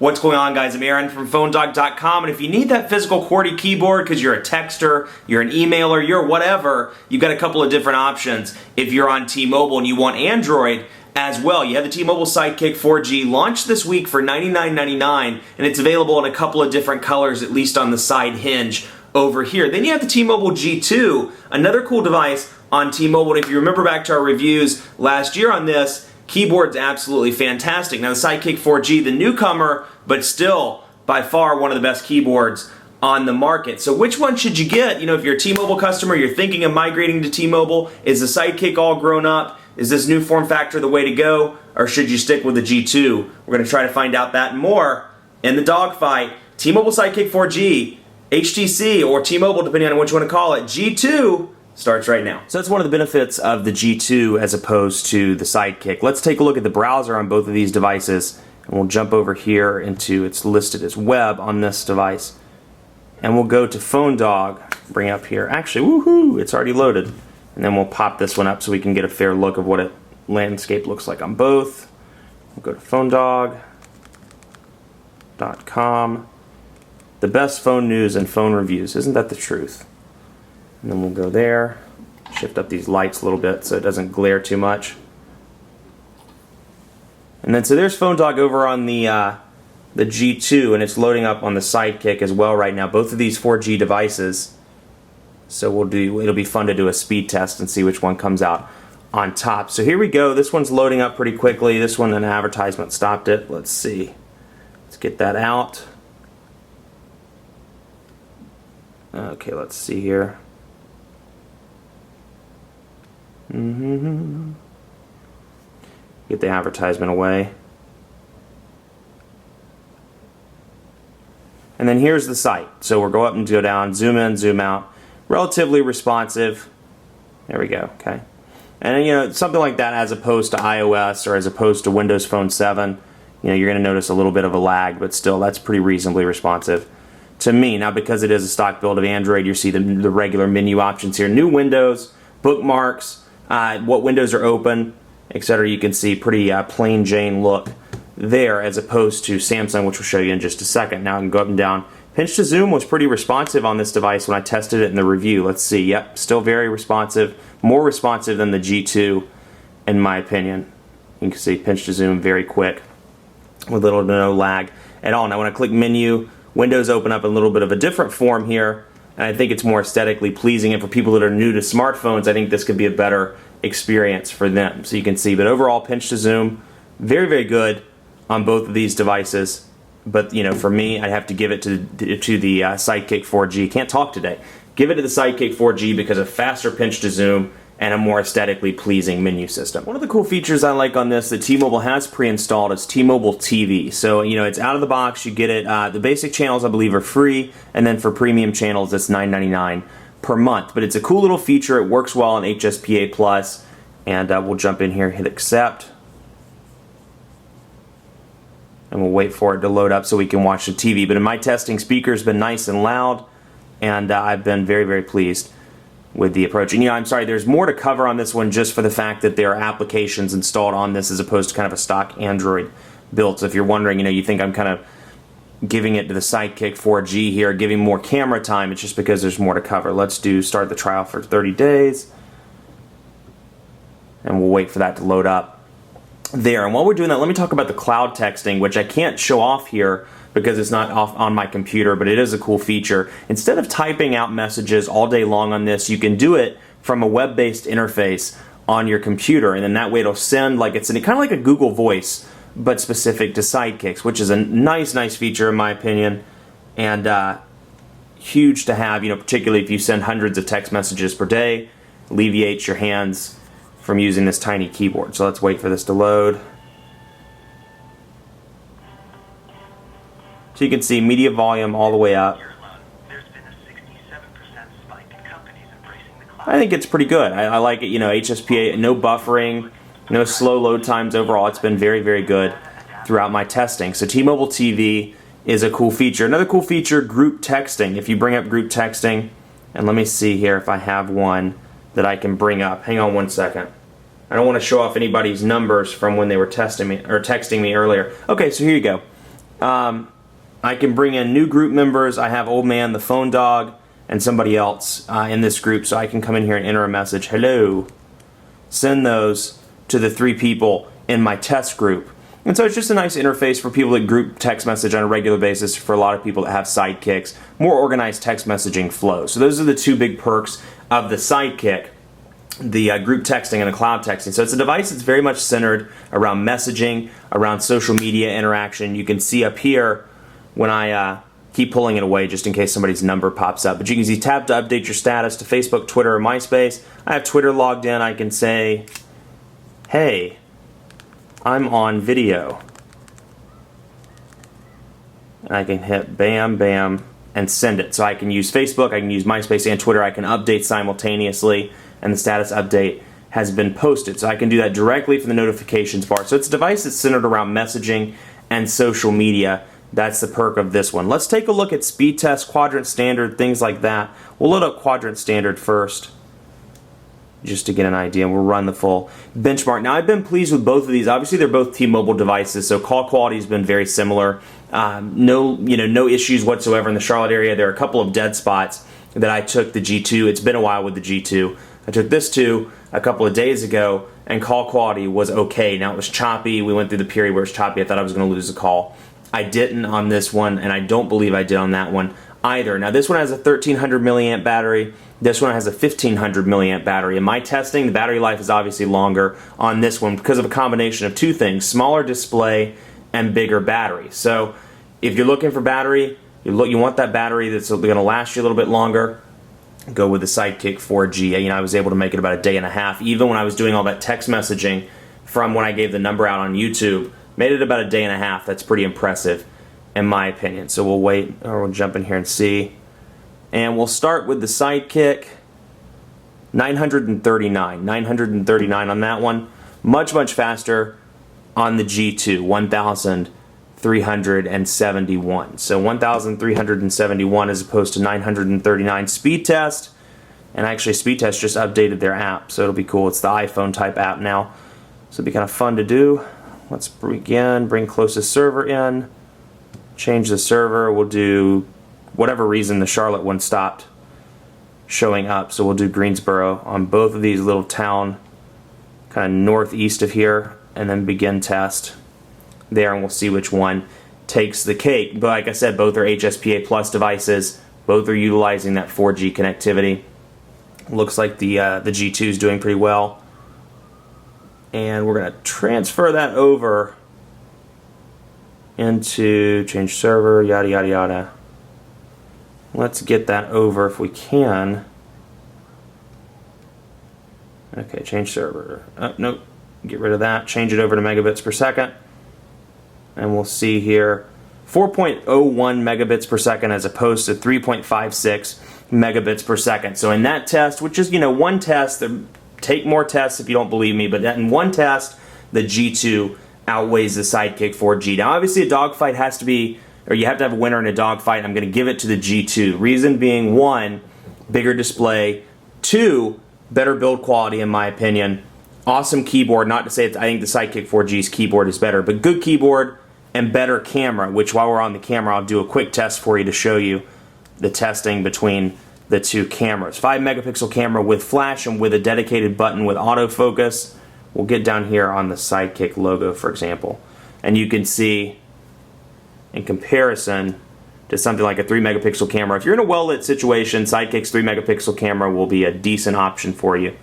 What's going on, guys? I'm Aaron from PhoneDog.com, and if you need that physical QWERTY keyboard because you're a texter, you're an emailer, you're whatever, you've got a couple of different options. If you're on T-Mobile and you want Android as well, you have the T-Mobile Sidekick 4G launched this week for $99.99, and it's available in a couple of different colors, at least on the side hinge over here. Then you have the T-Mobile G2, another cool device on T-Mobile. And if you remember back to our reviews last year on this, keyboard's absolutely fantastic. Now the Sidekick 4G, the newcomer, but still by far one of the best keyboards on the market. So which one should you get? You know, if you're a T-Mobile customer, you're thinking of migrating to T-Mobile, is the Sidekick all grown up? Is this new form factor the way to go? Or should you stick with the G2? We're going to try to find out that and more in the Dogfight. T-Mobile Sidekick 4G, HTC, or T-Mobile, depending on which one to call it, G2, starts right now. So that's one of the benefits of the G2 as opposed to the Sidekick. Let's take a look at the browser on both of these devices, and we'll jump over here into, it's listed as web on this device, and we'll go to PhoneDog, bring up here, actually, woohoo, it's already loaded, and then we'll pop this one up so we can get a fair look of what a landscape looks like on both. We'll go to PhoneDog.com, the best phone news and phone reviews, isn't that the truth? And then we'll go there, shift up these lights a little bit so it doesn't glare too much. And then so there's PhoneDog over on the G2, and it's loading up on the Sidekick as well right now. Both of these 4G devices. So it'll be fun to do a speed test and see which one comes out on top. So here we go. This one's loading up pretty quickly. This one, an advertisement stopped it. Let's see. Let's get that out. Okay, let's see here. Get the advertisement away. And then here's the site. So we'll go up and go down, zoom in, zoom out. Relatively responsive. There we go, okay. And you know, something like that as opposed to iOS or as opposed to Windows Phone 7, you know, you're going to notice a little bit of a lag, but still that's pretty reasonably responsive to me. Now because it is a stock build of Android, you see the regular menu options here. New windows, bookmarks, what windows are open, etc. You can see pretty plain Jane look there as opposed to Samsung, which we'll show you in just a second. Now I can go up and down. Pinch to zoom was pretty responsive on this device when I tested it in the review. Let's see. Yep, still very responsive. More responsive than the G2 in my opinion. You can see pinch to zoom very quick with little to no lag at all. Now when I click menu, windows open up in a little bit of a different form here. And I think it's more aesthetically pleasing, and for people that are new to smartphones, I think this could be a better experience for them. So you can see, but overall, pinch to zoom, very, very good on both of these devices. But you know, for me, I'd have to give it to the Sidekick 4G. Can't talk today. Give it to the Sidekick 4G because of faster pinch to zoom and a more aesthetically pleasing menu system. One of the cool features I like on this that T-Mobile has pre-installed is T-Mobile TV. So, you know, it's out of the box, you get it. The basic channels, I believe, are free, and then for premium channels, it's $9.99 per month. But it's a cool little feature. It works well on HSPA+, and we'll jump in here, hit accept, and we'll wait for it to load up so we can watch the TV. But in my testing, speaker's been nice and loud, and I've been very, very pleased with the approach. And you know, I'm sorry, there's more to cover on this one just for the fact that there are applications installed on this as opposed to kind of a stock Android build. So if you're wondering, you know, you think I'm kind of giving it to the Sidekick 4G here, giving more camera time, it's just because there's more to cover. Let's start the trial for 30 days. And we'll wait for that to load up there. And while we're doing that, let me talk about the cloud texting, which I can't show off here because it's not off on my computer, but it is a cool feature. Instead of typing out messages all day long on this, you can do it from a web-based interface on your computer, and then that way it'll send, like it's kind of like a Google Voice, but specific to Sidekicks, which is a nice feature in my opinion, and huge to have, you know, particularly if you send hundreds of text messages per day, alleviates your hands from using this tiny keyboard. So let's wait for this to load. So you can see media volume all the way up. I think it's pretty good. I like it, you know, HSPA, no buffering, no slow load times overall. It's been very, very good throughout my testing. So T-Mobile TV is a cool feature. Another cool feature, group texting. If you bring up group texting, and let me see here if I have one that I can bring up. Hang on one second. I don't want to show off anybody's numbers from when they were texting me earlier. Okay, so here you go. I can bring in new group members. I have Old Man, the Phone Dog, and somebody else in this group, so I can come in here and enter a message, hello, send those to the 3 people in my test group. And so it's just a nice interface for people that group text message on a regular basis, for a lot of people that have sidekicks, more organized text messaging flow. So those are the 2 big perks of the Sidekick, the group texting and the cloud texting. So it's a device that's very much centered around messaging, around social media interaction. You can see up here when I keep pulling it away just in case somebody's number pops up. But you can see tap to update your status to Facebook, Twitter, or MySpace. I have Twitter logged in. I can say, hey, I'm on video. And I can hit bam, bam, and send it. So I can use Facebook, I can use MySpace and Twitter. I can update simultaneously, and the status update has been posted. So I can do that directly from the notifications bar. So it's a device that's centered around messaging and social media. That's the perk of this one. Let's take a look at speed test, quadrant standard, things like that. We'll load up quadrant standard first, just to get an idea, and we'll run the full benchmark. Now, I've been pleased with both of these. Obviously, they're both T-Mobile devices, so call quality has been very similar. No issues whatsoever in the Charlotte area. There are a couple of dead spots that I took the G2. It's been a while with the G2. I took this to a couple of days ago, and call quality was okay. Now, it was choppy. We went through the period where it was choppy. I thought I was going to lose a call. I didn't on this one, and I don't believe I did on that one either. Now, this one has a 1300 milliamp battery. This one has a 1500 milliamp battery. In my testing, the battery life is obviously longer on this one because of a combination of 2 things, smaller display and bigger battery. So if you're looking for battery, you want that battery that's going to last you a little bit longer, go with the Sidekick 4G. I was able to make it about a day and a half. Even when I was doing all that text messaging from when I gave the number out on YouTube, made it about a day and a half. That's pretty impressive in my opinion. So we'll wait, or we'll jump in here and see. And we'll start with the Sidekick 939 on that one. Much faster on the G2, 1,371. So 1,371 as opposed to 939. Speed test, and actually speed test just updated their app, so it'll be cool. It's the iPhone type app now, so it'll be kind of fun to do. Let's begin, bring closest server in, change the server. We'll do, whatever reason the Charlotte one stopped showing up, so we'll do Greensboro on both of these little town kind of northeast of here, and then begin test there, and we'll see which one takes the cake. But like I said, both are HSPA Plus devices. Both are utilizing that 4G connectivity. Looks like the G2 is doing pretty well. And we're going to transfer that over into change server, yada, yada, yada. Let's get that over if we can. Okay, change server. Nope, get rid of that. Change it over to megabits per second. And we'll see here 4.01 megabits per second as opposed to 3.56 megabits per second. So in that test, which is, one test, take more tests if you don't believe me, but in one test, the G2 outweighs the Sidekick 4G. Now, obviously, a dogfight has to be, or you have to have a winner in a dogfight. I'm going to give it to the G2. Reason being, 1, bigger display. 2, better build quality, in my opinion. Awesome keyboard. Not to say I think the Sidekick 4G's keyboard is better, but good keyboard and better camera, which while we're on the camera, I'll do a quick test for you to show you the testing between the 2 cameras. 5 megapixel camera with flash and with a dedicated button with autofocus. We'll get down here on the Sidekick logo, for example, and you can see in comparison to something like a 3 megapixel camera. If you're in a well-lit situation, Sidekick's 3 megapixel camera will be a decent option for you.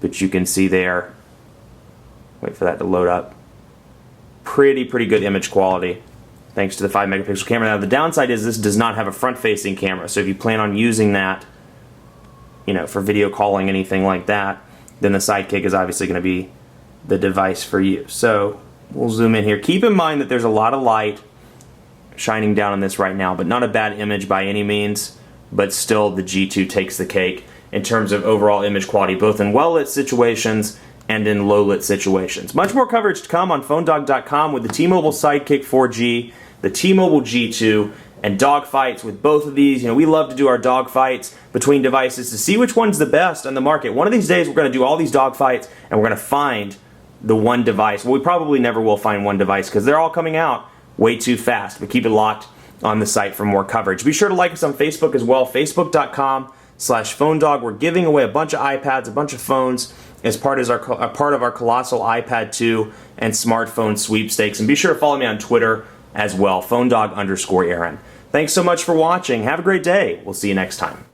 But you can see there, wait for that to load up, pretty good image quality thanks to the 5 megapixel camera. Now the downside is this does not have a front-facing camera, so if you plan on using that, for video calling, anything like that, then the Sidekick is obviously going to be the device for you. So we'll zoom in here. Keep in mind that there's a lot of light shining down on this right now, but not a bad image by any means, but still the G2 takes the cake in terms of overall image quality, both in well-lit situations and in low-lit situations. Much more coverage to come on PhoneDog.com with the T-Mobile Sidekick 4G, the T-Mobile G2, and dogfights with both of these. We love to do our dogfights between devices to see which one's the best on the market. One of these days, we're going to do all these dogfights, and we're going to find the one device. Well, we probably never will find one device because they're all coming out way too fast. But keep it locked on the site for more coverage. Be sure to like us on Facebook as well, facebook.com/PhoneDog. We're giving away a bunch of iPads, a bunch of phones as part of our colossal iPad 2 and smartphone sweepstakes. And be sure to follow me on Twitter as well, PhoneDog_Aaron. Thanks so much for watching. Have a great day. We'll see you next time.